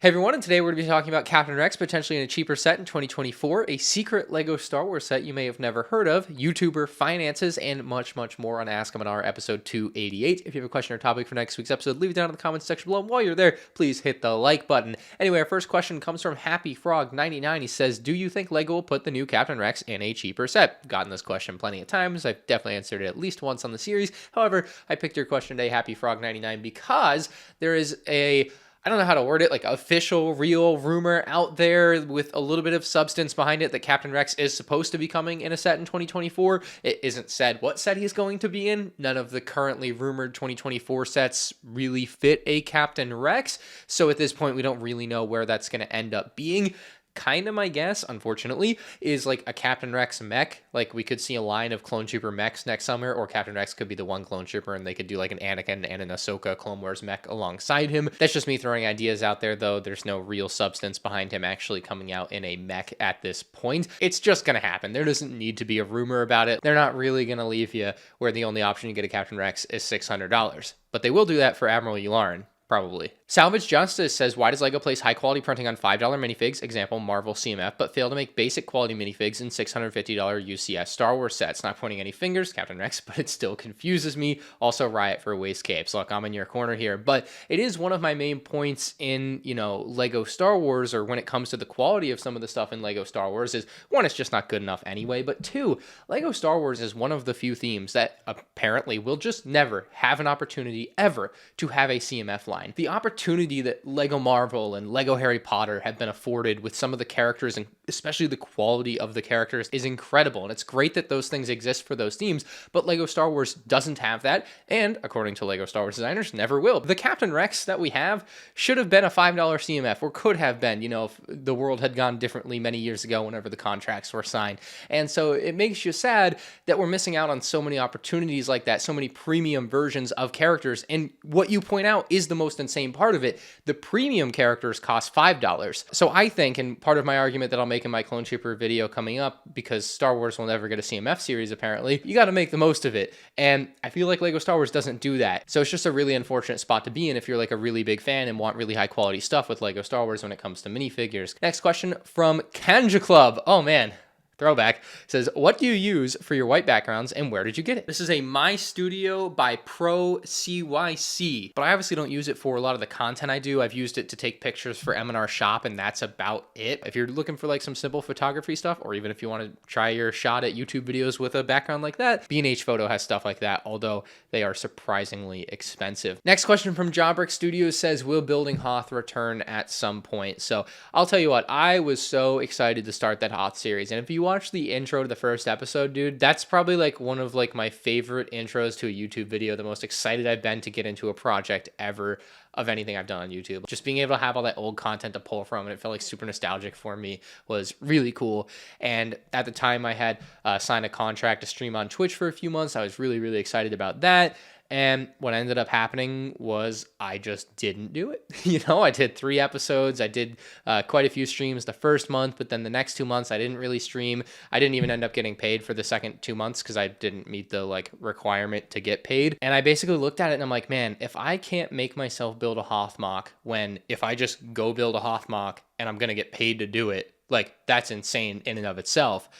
Hey everyone, and today we're going to be talking about Captain Rex potentially in a cheaper set in 2024, a secret LEGO Star Wars set you may have never heard of, YouTuber finances, and much, much more on Ask MandR episode 288. If you have a question or topic for next week's episode, leave it down in the comments section below. And while you're there, please hit the like button. Anyway, our first question comes from Happy Frog 99. He says, do you think LEGO will put the new Captain Rex in a cheaper set? Gotten this question plenty of times. I've definitely answered it at least once on the series. However, I picked your question today, Happy Frog 99, because there is I don't know how to word it, like official, real rumor out there with a little bit of substance behind it that Captain Rex is supposed to be coming in a set in 2024. It isn't said what set he's going to be in. None of the currently rumored 2024 sets really fit a Captain Rex. So at this point, we don't really know where that's going to end up being. Kind of my guess, unfortunately, is like a Captain Rex mech. Like we could see a line of Clone Trooper mechs next summer, or Captain Rex could be the one Clone Trooper and they could do like an Anakin and an Ahsoka Clone Wars mech alongside him. That's just me throwing ideas out there though. There's no real substance behind him actually coming out in a mech at this point. It's just going to happen. There doesn't need to be a rumor about it. They're not really going to leave you where the only option you get a Captain Rex is $600. But they will do that for Admiral Yularen. Probably. Salvage Justice says, why does LEGO place high quality printing on $5 minifigs, example Marvel CMF, but fail to make basic quality minifigs in $650 UCS Star Wars sets? Not pointing any fingers, Captain Rex, but it still confuses me. Also, Riot for waste capes. Look, I'm in your corner here, but it is one of my main points in, LEGO Star Wars, or when it comes to the quality of some of the stuff in LEGO Star Wars, is one, it's just not good enough anyway, but two, LEGO Star Wars is one of the few themes that apparently will just never have an opportunity ever to have a CMF line. The opportunity that LEGO Marvel and LEGO Harry Potter have been afforded with some of the characters, and especially the quality of the characters, is incredible. And it's great that those things exist for those themes, but LEGO Star Wars doesn't have that, and according to LEGO Star Wars designers, never will. The Captain Rex that we have should have been a $5 CMF, or could have been, if the world had gone differently many years ago whenever the contracts were signed. And so it makes you sad that we're missing out on so many opportunities like that, so many premium versions of characters. And what you point out is the most insane part of it. The premium characters cost $5. So I think, and part of my argument that I'll make in my Clone Trooper video coming up, because Star Wars will never get a CMF series apparently, you got to make the most of it. And I feel like LEGO Star Wars doesn't do that. So it's just a really unfortunate spot to be in if you're like a really big fan and want really high quality stuff with LEGO Star Wars when it comes to minifigures. Next question from Kanja Club. Oh man. Throwback. Says, what do you use for your white backgrounds and where did you get it? This is a My Studio by Pro CYC, but I obviously don't use it for a lot of the content I do. I've used it to take pictures for MandR Shop, and that's about it. If you're looking for like some simple photography stuff, or even if you want to try your shot at YouTube videos with a background like that, B&H Photo has stuff like that, although they are surprisingly expensive. Next question from Jawbrick Studios says, will Building Hoth return at some point? So I'll tell you what, I was so excited to start that Hoth series, and if you watch the intro to the first episode, dude, that's probably like one of like my favorite intros to a YouTube video, the most excited I've been to get into a project ever of anything I've done on YouTube. Just being able to have all that old content to pull from, and it felt like super nostalgic for me, was really cool. And at the time I had signed a contract to stream on Twitch for a few months. I was really, really excited about that. And what ended up happening was I just didn't do it. I did 3 episodes. I did quite a few streams the first month, but then the next 2 months I didn't really stream. I didn't even end up getting paid for the second 2 months because I didn't meet the requirement to get paid. And I basically looked at it and I'm like, man, if I can't make myself build a Hoth mock, when if I just go build a Hoth mock and I'm going to get paid to do it, that's insane in and of itself.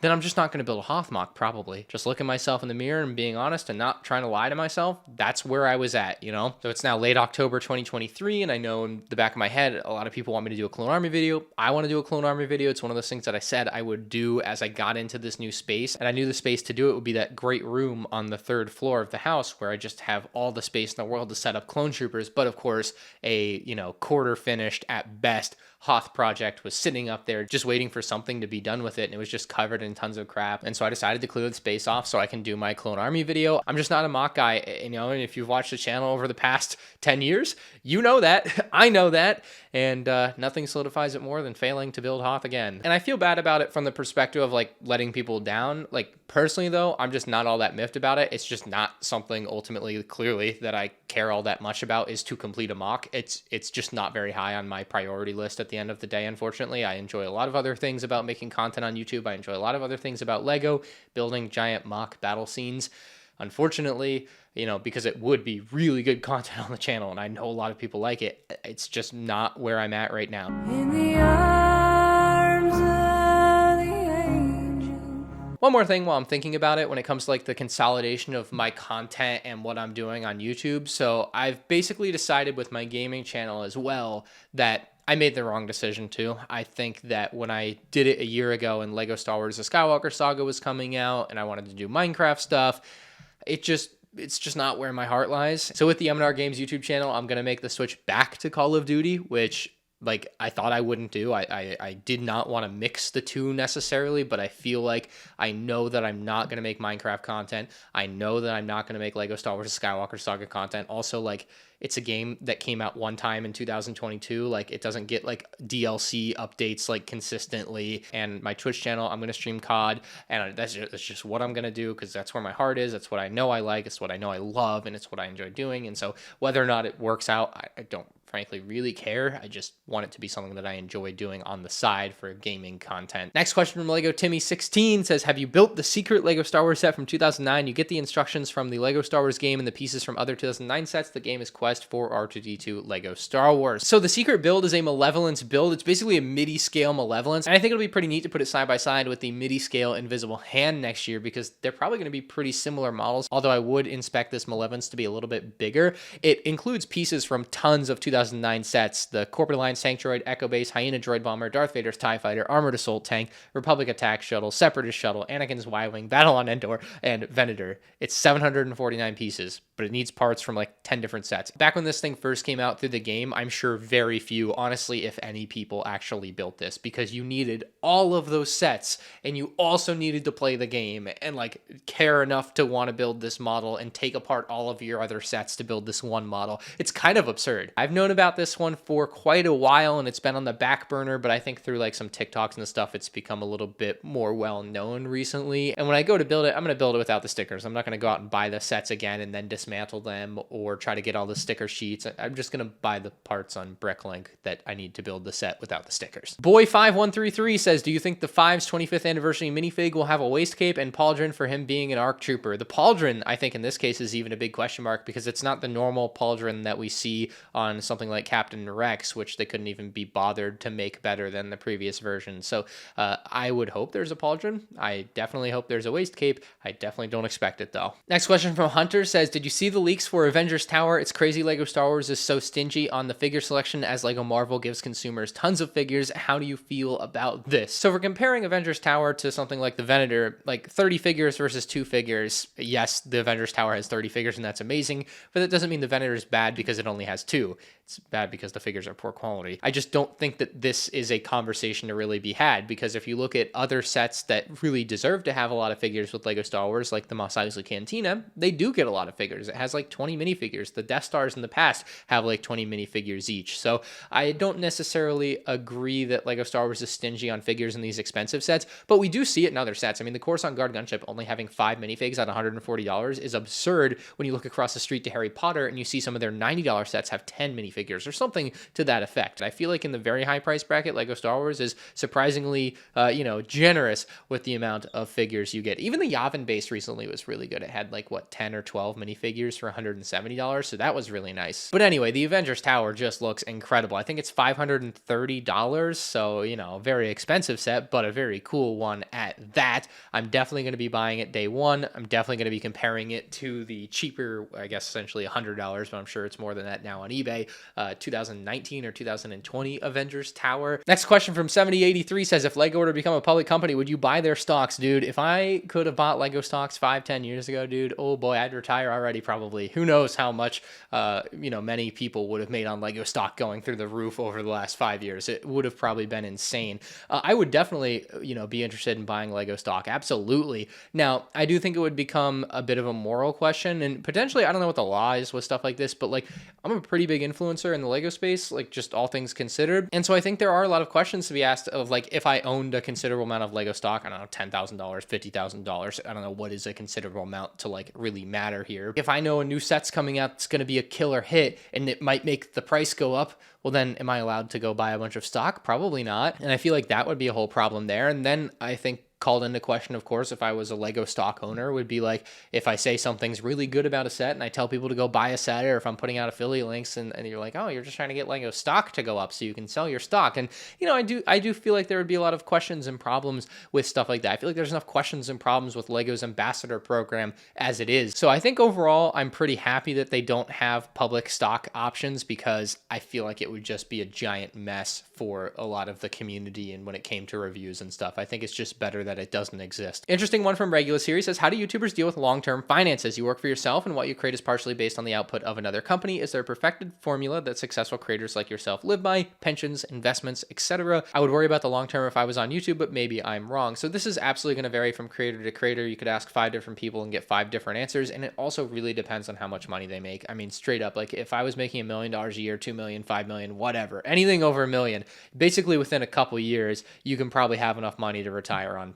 Then I'm just not going to build a Hoth mock, probably. Just looking myself in the mirror and being honest and not trying to lie to myself, that's where I was at, So it's now late October 2023, and I know in the back of my head, a lot of people want me to do a Clone Army video. I want to do a Clone Army video. It's one of those things that I said I would do as I got into this new space, and I knew the space to do it would be that great room on the 3rd floor of the house where I just have all the space in the world to set up Clone Troopers, but of course, a, quarter finished at best Hoth project was sitting up there just waiting for something to be done with it, and it was just covered in tons of crap. And so I decided to clear the space off so I can do my Clone Army video. I'm just not a mock guy, and if you've watched the channel over the past 10 years, you know that. I know that, and nothing solidifies it more than failing to build Hoth again. And I feel bad about it from the perspective of letting people down. Personally though, I'm just not all that miffed about it. It's just not something ultimately, clearly, that I care all that much about, is to complete a mock. It's just not very high on my priority list at the end of the day, unfortunately. I enjoy a lot of other things about making content on YouTube. I enjoy a lot of other things about LEGO, building giant mock battle scenes. unfortunately, because it would be really good content on the channel and I know a lot of people like it, it's just not where I'm at right now. In the arms of the angel. One more thing while I'm thinking about it when it comes to like the consolidation of my content and what I'm doing on YouTube. So I've basically decided with my gaming channel as well that I made the wrong decision too. I think that when I did it a year ago and LEGO Star Wars The Skywalker Saga was coming out and I wanted to do Minecraft stuff, it's just not where my heart lies. So with the MandR Games YouTube channel, I'm going to make the switch back to Call of Duty, which like I thought I wouldn't do. I did not want to mix the two necessarily, but I feel like I know that I'm not going to make Minecraft content. I know that I'm not going to make LEGO Star Wars Skywalker Saga content. Also, like, it's a game that came out one time in 2022. Like, it doesn't get like DLC updates like consistently. And my Twitch channel, I'm going to stream COD, and that's just what I'm going to do because that's where my heart is. That's what I know I like. It's what I know I love, and it's what I enjoy doing. And so whether or not it works out, I don't frankly really care. I just want it to be something that I enjoy doing on the side for gaming content. Next question from Lego Timmy16 says, have you built the secret Lego Star Wars set from 2009? You get the instructions from the Lego Star Wars game and the pieces from other 2009 sets. The game is Quest for R2-D2 Lego Star Wars. So the secret build is a Malevolence build. It's basically a MIDI scale Malevolence. And I think it'll be pretty neat to put it side by side with the MIDI scale Invisible Hand next year because they're probably going to be pretty similar models. Although I would inspect this Malevolence to be a little bit bigger. It includes pieces from tons of 2009 sets: the Corporate Alliance Tank Droid, Echo Base, Hyena Droid Bomber, Darth Vader's TIE Fighter, Armored Assault Tank, Republic Attack Shuttle, Separatist Shuttle, Anakin's Y-Wing, Battle on Endor, and Venator. It's 749 pieces, but it needs parts from like 10 different sets. Back when this thing first came out through the game, I'm sure very few, honestly, if any people actually built this because you needed all of those sets and you also needed to play the game and like care enough to want to build this model and take apart all of your other sets to build this one model. It's kind of absurd. I've known about this one for quite a while and it's been on the back burner, but I think through like some TikToks and stuff, it's become a little bit more well known recently. And when I go to build it, I'm going to build it without the stickers. I'm not going to go out and buy the sets again and then dismantle them or try to get all the sticker sheets. I'm just going to buy the parts on Bricklink that I need to build the set without the stickers. Boy5133 says, do you think the 5's 25th anniversary minifig will have a waist cape and pauldron for him being an ARC trooper? The pauldron, I think in this case, is even a big question mark because it's not the normal pauldron that we see on something like Captain Rex, which they couldn't even be bothered to make better than the previous version. So I would hope there's a pauldron. I definitely hope there's a waist cape. I definitely don't expect it though. Next question from Hunter says, did you see the leaks for Avengers Tower? It's crazy LEGO Star Wars is so stingy on the figure selection as LEGO Marvel gives consumers tons of figures. How do you feel about this? So for comparing Avengers Tower to something like the Venator, like 30 figures versus 2 figures, yes, the Avengers Tower has 30 figures and that's amazing, but that doesn't mean the Venator is bad because it only has 2. It's bad because the figures are poor quality. I just don't think that this is a conversation to really be had because if you look at other sets that really deserve to have a lot of figures with LEGO Star Wars, like the Mos Eisley Cantina, they do get a lot of figures. It has like 20 minifigures. The Death Stars in the past have like 20 minifigures each. So I don't necessarily agree that LEGO Star Wars is stingy on figures in these expensive sets, but we do see it in other sets. I mean, the Coruscant Guard gunship only having 5 minifigs at $140 is absurd when you look across the street to Harry Potter and you see some of their $90 sets have 10 minifigures or something to that effect. I feel like in the very high price bracket, LEGO Star Wars is surprisingly, generous with the amount of figures you get. Even the Yavin base recently was really good. It had like, 10 or 12 minifigures for $170, so that was really nice. But anyway, the Avengers Tower just looks incredible. I think it's $530, so, very expensive set, but a very cool one at that. I'm definitely going to be buying it day one. I'm definitely going to be comparing it to the cheaper, I guess essentially $100, but I'm sure it's more than that now on eBay, 2019 or 2020 Avengers Tower. Next question from 7083 says, if LEGO were to become a public company, would you buy their stocks? Dude, if I could have bought LEGO stocks 5-10 years ago, dude, oh boy, I'd retire already probably. Who knows how much, many people would have made on LEGO stock going through the roof over the last 5 years. It would have probably been insane. I would definitely, be interested in buying LEGO stock. Absolutely. Now, I do think it would become a bit of a moral question and potentially, I don't know what the law is with stuff like this, but like, I'm a pretty big influencer in the LEGO space, like just all things considered. And so I think there are a lot of questions to be asked of like, if I owned a considerable amount of LEGO stock, I don't know, $10,000, $50,000, I don't know what is a considerable amount to like really matter here. If I know a new set's coming out, it's going to be a killer hit and it might make the price go up, well then am I allowed to go buy a bunch of stock? Probably not. And I feel like that would be a whole problem there. And then I think called into question, of course, if I was a Lego stock owner, would be like if I say something's really good about a set and I tell people to go buy a set, or if I'm putting out affiliate links and you're like, oh, you're just trying to get Lego stock to go up so you can sell your stock. And, I do feel like there would be a lot of questions and problems with stuff like that. I feel like there's enough questions and problems with Lego's ambassador program as it is. So I think overall, I'm pretty happy that they don't have public stock options, because I feel like it would just be a giant mess for a lot of the community. And when it came to reviews and stuff, I think it's just better that it doesn't exist. Interesting one from Regular Series says, how do YouTubers deal with long-term finances? You work for yourself and what you create is partially based on the output of another company. Is there a perfected formula that successful creators like yourself live by? Pensions, investments, etc. I would worry about the long term if I was on YouTube, but maybe I'm wrong. So this is absolutely going to vary from creator to creator. You could ask 5 different people and get 5 different answers. And it also really depends on how much money they make. I mean, straight up, like if I was making $1 million a year, 2 million, 5 million, whatever, anything over $1 million, basically within a couple years, you can probably have enough money to retire on,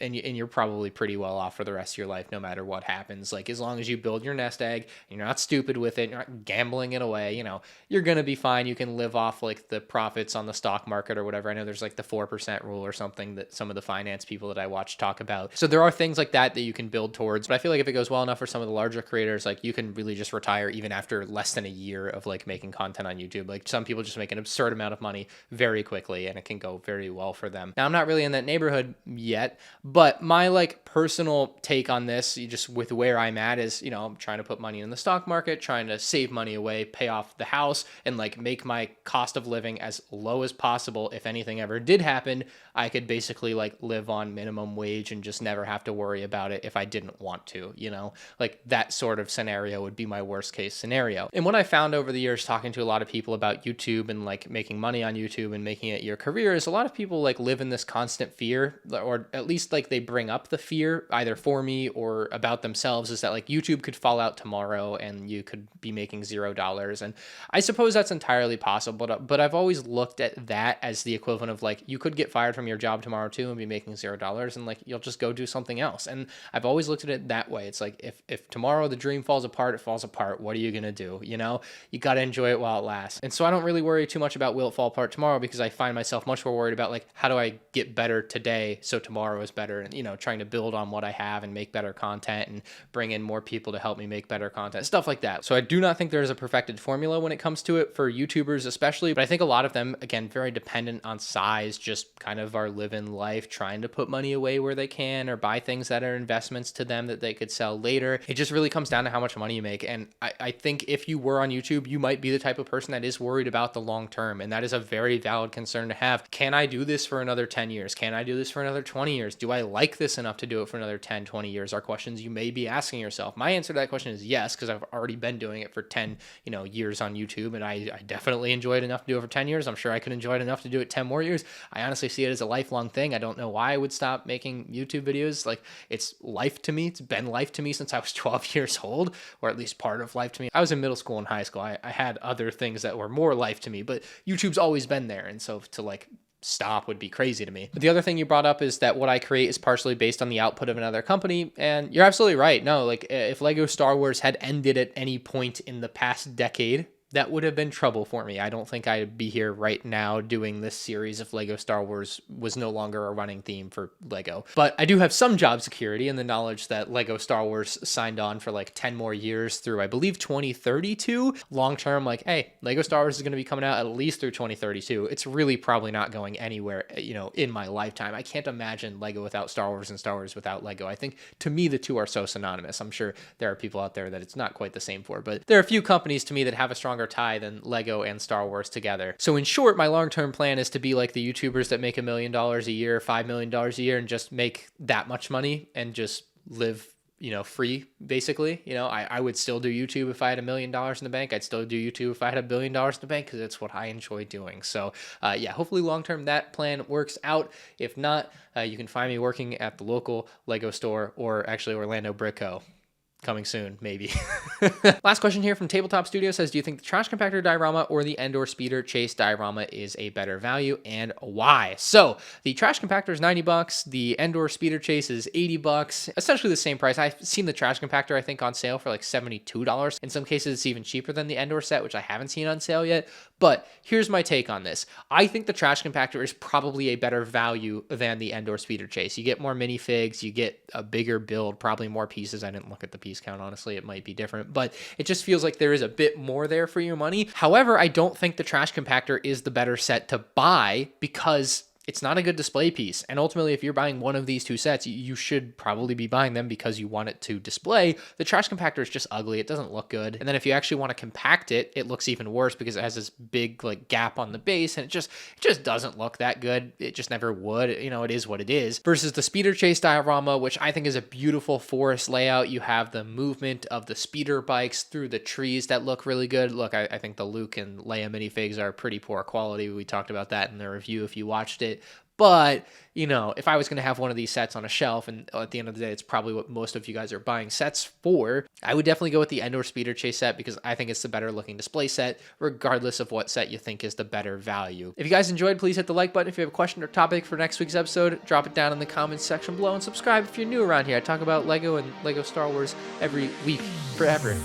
and you're probably pretty well off for the rest of your life, no matter what happens. Like as long as you build your nest egg, and you're not stupid with it, you're not gambling it away, you're going to be fine. You can live off like the profits on the stock market or whatever. I know there's like the 4% rule or something that some of the finance people that I watch talk about. So there are things like that you can build towards. But I feel like if it goes well enough for some of the larger creators, like you can really just retire even after less than a year of like making content on YouTube. Like some people just make an absurd amount of money very quickly and it can go very well for them. Now I'm not really in that neighborhood yet, but my like personal take on this, just with where I'm at, is, I'm trying to put money in the stock market, trying to save money away, pay off the house, and like make my cost of living as low as possible. If anything ever did happen, I could basically like live on minimum wage and just never have to worry about it if I didn't want to, like that sort of scenario would be my worst case scenario. And what I found over the years talking to a lot of people about YouTube and like making money on YouTube and making it your career is a lot of people like live in this constant fear, or at least like they bring up the fear either for me or about themselves, is that like YouTube could fall out tomorrow and you could be making $0. And I suppose that's entirely possible, but I've always looked at that as the equivalent of like, you could get fired from your job tomorrow too and be making $0, and like you'll just go do something else. And I've always looked at it that way. It's like if tomorrow the dream falls apart, it falls apart. What are you gonna do? You got to enjoy it while it lasts. And so I don't really worry too much about will it fall apart tomorrow, because I find myself much more worried about like, how do I get better today so tomorrow is better, and trying to build on what I have and make better content and bring in more people to help me make better content, stuff like that. So I do not think there's a perfected formula when it comes to it for YouTubers especially, but I think a lot of them, again, very dependent on size, just kind of are living life trying to put money away where they can, or buy things that are investments to them that they could sell later. It just really comes down to how much money you make. And I think if you were on YouTube, you might be the type of person that is worried about the long term, and that is a very valid concern to have. Can I do this for another 10 years? Can I do this for another 20 years? Do I like this enough to do it for another 10, 20 years? Are questions you may be asking yourself. My answer to that question is yes, because I've already been doing it for 10 years on YouTube, and I definitely enjoy it enough to do it for 10 years. I'm sure I could enjoy it enough to do it 10 more years. I honestly see it as a lifelong thing. I don't know why I would stop making YouTube videos. Like, it's life to me. It's been life to me since I was 12 years old, or at least part of life to me. I was in middle school and high school. I had other things that were more life to me, but YouTube's always been there. And so to like stop would be crazy to me. But the other thing you brought up is that what I create is partially based on the output of another company. And you're absolutely right. No, like if Lego Star Wars had ended at any point in the past decade, that would have been trouble for me. I don't think I'd be here right now doing this series if Lego Star Wars was no longer a running theme for Lego. But I do have some job security in the knowledge that Lego Star Wars signed on for like 10 more years through, I believe, 2032. Long term, like, hey, Lego Star Wars is going to be coming out at least through 2032. It's really probably not going anywhere, in my lifetime. I can't imagine Lego without Star Wars and Star Wars without Lego. I think to me, the two are so synonymous. I'm sure there are people out there that it's not quite the same for, but there are a few companies to me that have a stronger tie than Lego and Star Wars together. So in short, my long-term plan is to be like the YouTubers that make $1 million a year, $5 million a year, and just make that much money and just live, free, basically. I would still do YouTube if I had $1 million in the bank. I'd still do YouTube if I had $1 billion in the bank, because it's what I enjoy doing. So hopefully long-term that plan works out. If not, you can find me working at the local Lego store, or actually Orlando Brick Co. coming soon, maybe. Last question here from Tabletop Studio says, do you think the trash compactor diorama or the MandR speeder chase diorama is a better value, and why? So the trash compactor is $90. The MandR speeder chase is $80. Essentially the same price. I've seen the trash compactor, I think, on sale for like $72. In some cases, it's even cheaper than the MandR set, which I haven't seen on sale yet. But here's my take on this. I think the trash compactor is probably a better value than the MandR speeder chase. You get more minifigs, you get a bigger build, probably more pieces. I didn't look at the piece count, honestly. It might be different, but it just feels like there is a bit more there for your money. However, I don't think the trash compactor is the better set to buy because it's not a good display piece. And ultimately, if you're buying one of these two sets, you should probably be buying them because you want it to display. The trash compactor is just ugly. It doesn't look good. And then if you actually want to compact it, it looks even worse because it has this big like gap on the base, and it just doesn't look that good. It just never would. You know, it is what it is. Versus the speeder chase diorama, which I think is a beautiful forest layout. You have the movement of the speeder bikes through the trees that look really good. Look, I think the Luke and Leia minifigs are pretty poor quality. We talked about that in the review if you watched it. But, you know, if I was going to have one of these sets on a shelf, and at the end of the day, it's probably what most of you guys are buying sets for, I would definitely go with the MandR speeder chase set because I think it's the better looking display set, regardless of what set you think is the better value. If you guys enjoyed, please hit the like button. If you have a question or topic for next week's episode, drop it down in the comments section below, and subscribe if you're new around here. I talk about LEGO and LEGO Star Wars every week, forever.